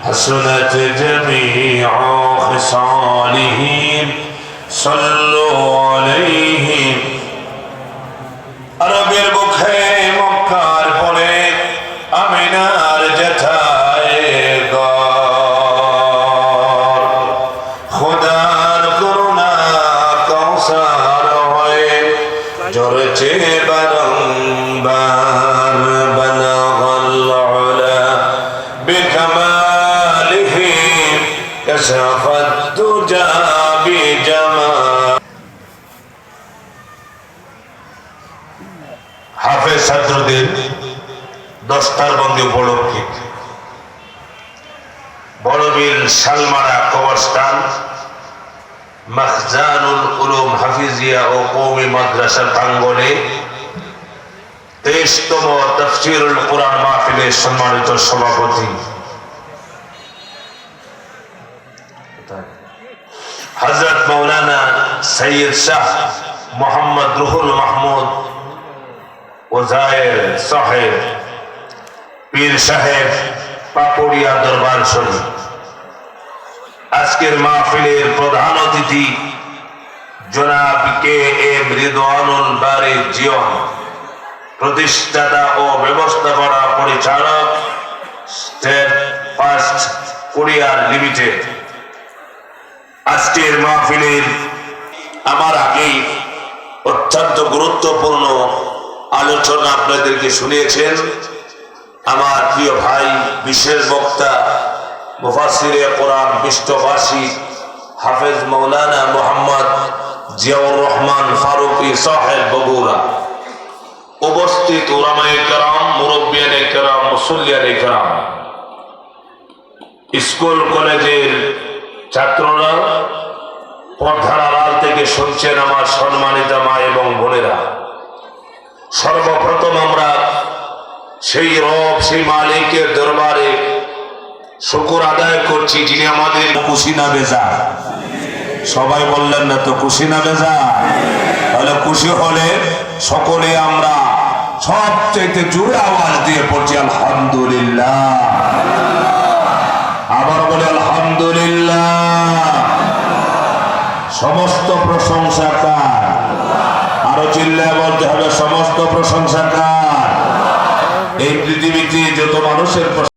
حسنت جميع خصاله صلوا عليه আরবের বুকে মক্কার পরে আমিনার জেঠায় ঘর খোদার করুণা কৌসার হয়ে ঝরছে বারংবার বানাগাল উলা বিকামালিহি কাশাফাত দুজা বিজামাল। হাফেজ ছাত্রদের দস্তারবন্দি উপলক্ষে বড়বিল শালমারা কবরস্থান মাখজানুল উলুম হাফিজিয়া ও কওমি মাদ্রাসার প্রাঙ্গণে 23তম তাফসীরুল কুরআন মাহফিলের সম্মানিত সভাপতি হযরত মাওলানা সৈয়দ শাহ মোহাম্মদ রুহুল মাহমুদ ওজায়ের সাহেব পীর সাহেব পাকুড়িয়া দরবার শরীফ, আজকের মাহফিলের প্রধান অতিথি জনাব কে এম রিদওয়ানুল বারী জীবন, প্রতিষ্ঠাতা ও ব্যবস্থাপনা পরিচালক স্টেট ফার্স্ট কুরিয়ার লিমিটেড। আজকের মাহফিলের আমার আগেই অত্যন্ত গুরুত্বপূর্ণ আলোচনা আপনাদেরকে শুনিয়েছেন আমার প্রিয় ভাই বিশেষ বক্তা মুফাসসিরে কোরআন বিশ্ববাসী হাফেজ মাওলানা মোহাম্মদ জিয়াউর রহমান ফারুকী সাহেব বগুড়া, উপস্থিত উলামায়ে কেরাম, মুরব্বিয়ানে কেরাম, মুসল্লিয়ানে কেরাম, স্কুল কলেজের ছাত্ররা, পর্দার আড়াল থেকে শুনছেন আমার সম্মানিত মা এবং বোনেরা। সর্বপ্রথম আমরা সেই রব, সেই মালিকের দরবারে শুকর আদায় করছি যিনি আমাদের খুশি না বেজা। সবাই বললেন না তো খুশি না বেজা? তাহলে খুশি হলে সকলে আমরা সবচেয়ে জোরে আওয়াজ দিয়ে পড়ছি আলহামদুলিল্লাহ। আবার বলে আলহামদুলিল্লাহ। সমস্ত প্রশংসা কার? আরো চিল্লায় বলতে হবে সমস্ত প্রশংসা কার? এই পৃথিবীতে যত মানুষের